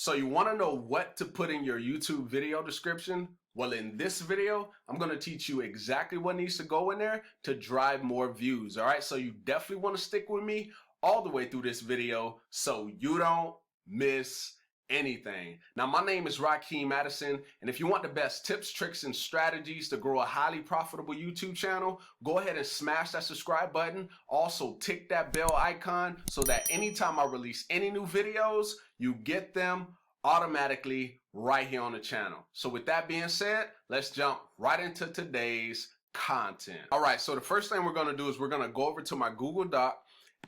So you want to know what to put in your YouTube video description? Well, in this video, I'm going to teach you exactly what needs to go in there to drive more views. All right. So you definitely want to stick with me all the way through this video so you don't miss anything. Now, my name is Rakeem Madison, and if you want the best tips, tricks, and strategies to grow a highly profitable YouTube channel, go ahead and smash that subscribe button. Also, tick that bell icon so that anytime I release any new videos, you get them automatically right here on the channel. So with that being said, let's jump right into today's content. All right, so the first thing we're going to do is we're going to go over to my Google Doc.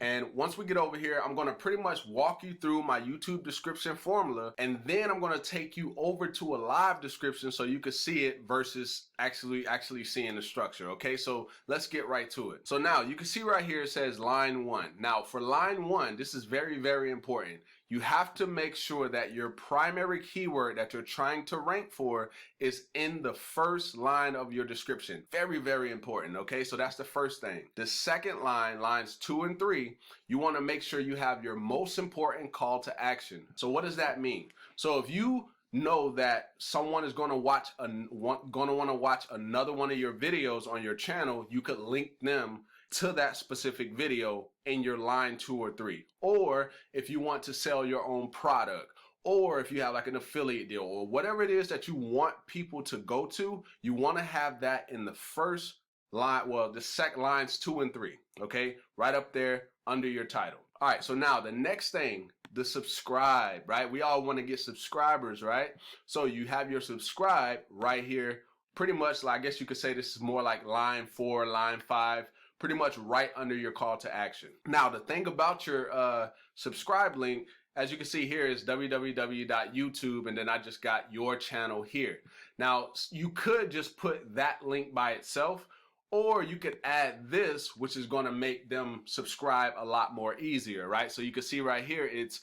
And once we get over here, I'm going to pretty much walk you through my YouTube description formula, and then I'm going to take you over to a live description so you can see it versus actually seeing the structure. Okay, so let's get right to it. So now you can see right here it says line 1. Now for line 1, this is very, very important. You have to make sure that your primary keyword that you're trying to rank for is in the first line of your description. Very, very important. Okay, so that's the first thing. The second line, lines 2 and 3, you want to make sure you have your most important call to action. So what does that mean? So if you know that someone is going to want to watch another one of your videos on your channel, you could link them to that specific video in your line 2 or 3. Or if you want to sell your own product, or if you have like an affiliate deal, or whatever it is that you want people to go to, you want to have that in the first line, well, the second lines 2 and 3, okay? Right up there under your title. All right, so now the next thing, the subscribe, right? We all want to get subscribers, right? So you have your subscribe right here, pretty much, like, I guess you could say this is more like line 4, line 5, pretty much right under your call to action. Now, the thing about your subscribe link, as you can see here, is www.youtube, and then I just got your channel here. Now, you could just put that link by itself, or you could add this, which is going to make them subscribe a lot more easier, right? So you can see right here, it's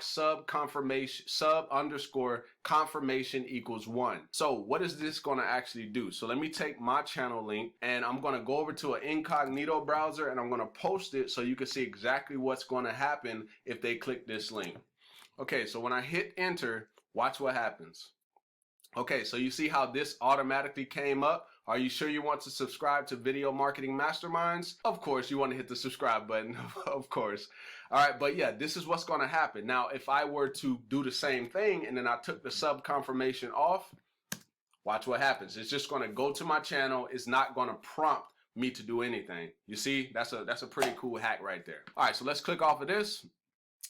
!sub underscore confirmation equals 1. So what is this going to actually do? So let me take my channel link, and I'm going to go over to an incognito browser, and I'm going to post it so you can see exactly what's going to happen if they click this link. Okay, so when I hit enter, watch what happens. Okay, so you see how this automatically came up? Are you sure you want to subscribe to Video Marketing Masterminds? Of course, you want to hit the subscribe button, of course. All right, but yeah, this is what's going to happen. Now, if I were to do the same thing and then I took the sub confirmation off, watch what happens. It's just going to go to my channel. It's not going to prompt me to do anything. You see, that's a pretty cool hack right there. All right, so let's click off of this.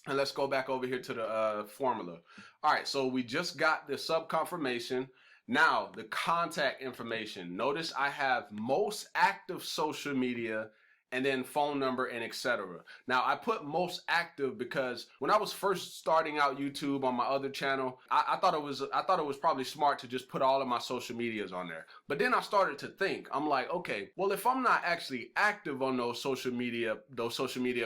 And let's go back over here to the formula. All right, so we just got the sub confirmation. Now, the contact information. Notice I have most active social media, and then phone number and etc. Now, I put most active because when I was first starting out YouTube on my other channel, I thought it was probably smart to just put all of my social medias on there. But then I started to think, I'm like, okay, well, if I'm not actually active on those social media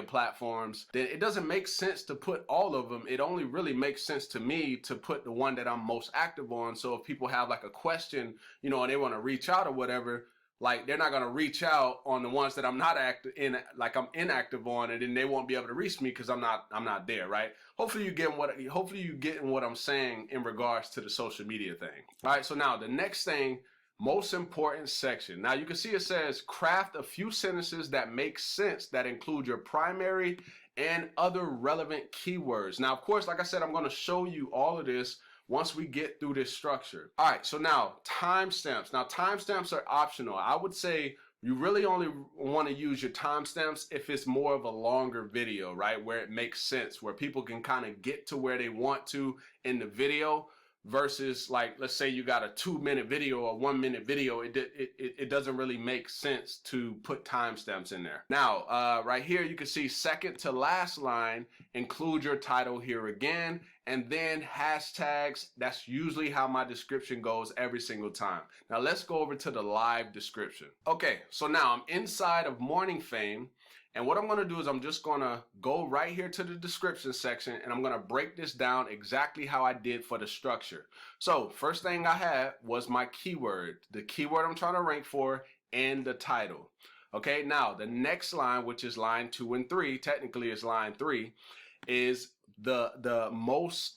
platforms, then it doesn't make sense to put all of them. It only really makes sense to me to put the one that I'm most active on. So if people have like a question, you know, and they want to reach out or whatever, like they're not going to reach out on the ones that I'm not active in, like I'm inactive on, and then they won't be able to reach me because I'm not there, right? Hopefully you getting what I'm saying in regards to the social media thing. All right, so now the next thing, most important section. Now you can see it says craft a few sentences that make sense that include your primary and other relevant keywords. Now, of course, like I said, I'm going to show you all of this once we get through this structure. All right, so now timestamps. Now timestamps are optional. I would say you really only want to use your timestamps if it's more of a longer video, right? Where it makes sense, where people can kind of get to where they want to in the video, versus like, let's say you got a 2-minute video or 1-minute video, it doesn't really make sense to put timestamps in there. Now, right here, you can see second to last line, include your title here again, and then hashtags. That's usually how my description goes every single time. Now let's go over to the live description. Okay, so now I'm inside of Morning Fame. And what I'm going to do is I'm just going to go right here to the description section, and I'm going to break this down exactly how I did for the structure. So first thing I had was my keyword, the keyword I'm trying to rank for, and the title. Okay, now the next line, which is line 2 and 3, technically it's line 3, is the most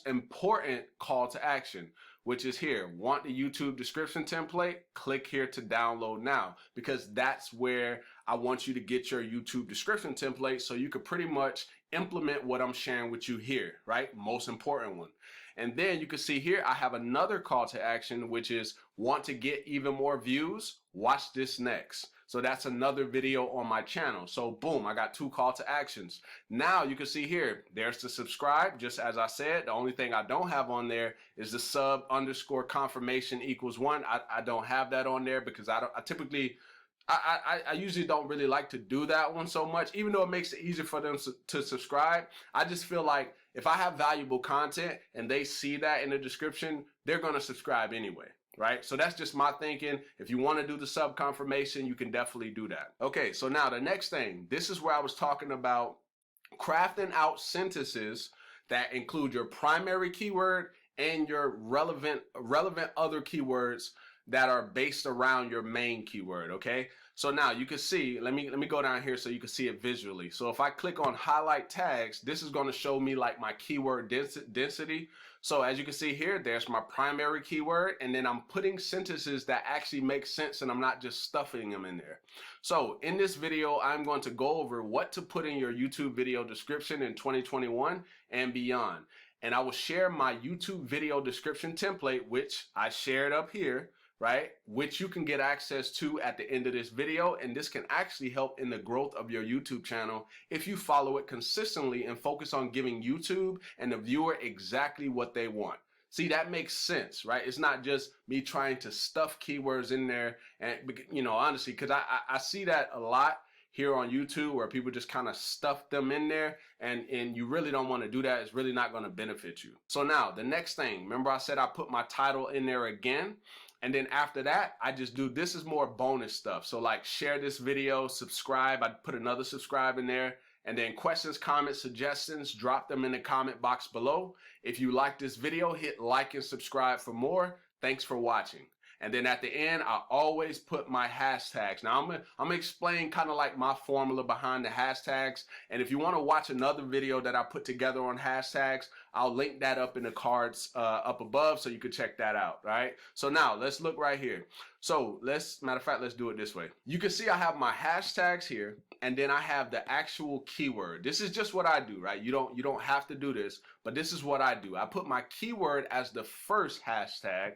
important call to action, which is here. Want the YouTube description template? Click here to download now, because that's where I want you to get your YouTube description template so you could pretty much implement what I'm sharing with you here, right? Most important one. And then you can see here, I have another call to action, which is want to get even more views? Watch this next. So that's another video on my channel. So boom, I got 2 call to actions. Now you can see here, there's the subscribe, just as I said. The only thing I don't have on there is the sub_confirmation equals 1. I don't have that on there because I usually don't really like to do that one so much, even though it makes it easier for them to subscribe. I just feel like if I have valuable content and they see that in the description, they're going to subscribe anyway. Right? So that's just my thinking. If you want to do the sub confirmation, you can definitely do that. Okay, so now the next thing, this is where I was talking about crafting out sentences that include your primary keyword and your relevant other keywords that are based around your main keyword. Okay, so now you can see, let me go down here so you can see it visually. So if I click on highlight tags, this is going to show me like my keyword density. So as you can see here, there's my primary keyword, and then I'm putting sentences that actually make sense and I'm not just stuffing them in there. So in this video, I'm going to go over what to put in your YouTube video description in 2021 and beyond. And I will share my YouTube video description template, which I shared up here, right? Which you can get access to at the end of this video. And this can actually help in the growth of your YouTube channel if you follow it consistently and focus on giving YouTube and the viewer exactly what they want. See, that makes sense, right? It's not just me trying to stuff keywords in there. And, you know, honestly, because I see that a lot here on YouTube where people just kind of stuff them in there, and you really don't want to do that. It's really not going to benefit you. So now the next thing, remember I said I put my title in there again. And then after that, I just do, this is more bonus stuff. So like share this video, subscribe, I put another subscribe in there, and then questions, comments, suggestions, drop them in the comment box below. If you like this video, hit like and subscribe for more. Thanks for watching. And then at the end, I always put my hashtags. Now I'm gonna explain kind of like my formula behind the hashtags. And if you want to watch another video that I put together on hashtags, I'll link that up in the cards up above so you can check that out, right? So now let's look right here. So matter of fact, let's do it this way. You can see I have my hashtags here, and then I have the actual keyword. This is just what I do, right? You don't have to do this, but this is what I do. I put my keyword as the first hashtag.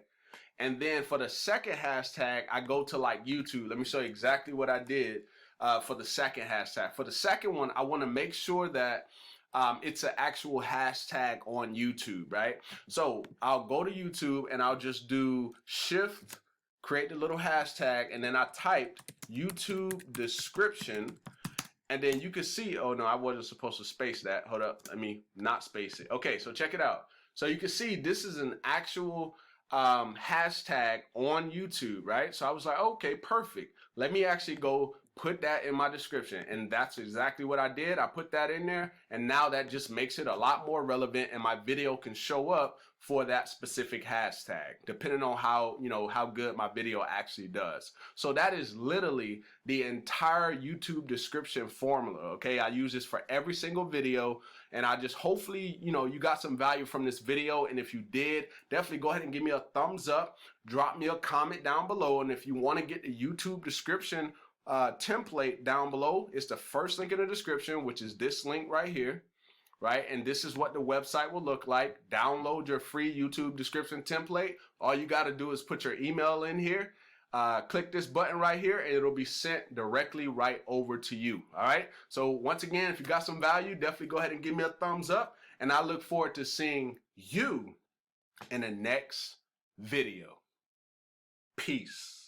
And then for the second hashtag, I go to like YouTube. Let me show you exactly what I did for the second hashtag. For the second one, I want to make sure that it's an actual hashtag on YouTube, right? So I'll go to YouTube and I'll just do Shift, create the little hashtag, and then I typed YouTube description. And then you can see, oh no, I wasn't supposed to space that. Hold up, let me not space it. Okay, so check it out. So you can see this is an actual hashtag on YouTube, right? So I was like, okay, perfect. Let me actually go put that in my description. And that's exactly what I did. I put that in there, and now that just makes it a lot more relevant, and my video can show up for that specific hashtag, depending on how, you know, how good my video actually does. So that is literally the entire YouTube description formula, okay? I use this for every single video, and I just hopefully, you know, you got some value from this video. And if you did, definitely go ahead and give me a thumbs up, drop me a comment down below. And if you want to get the YouTube description template down below, it's the first link in the description, which is this link right here. Right? And this is what the website will look like. Download your free YouTube description template. All you got to do is put your email in here, click this button right here, and it'll be sent directly right over to you. All right. So once again, if you got some value, definitely go ahead and give me a thumbs up. And I look forward to seeing you in the next video. Peace.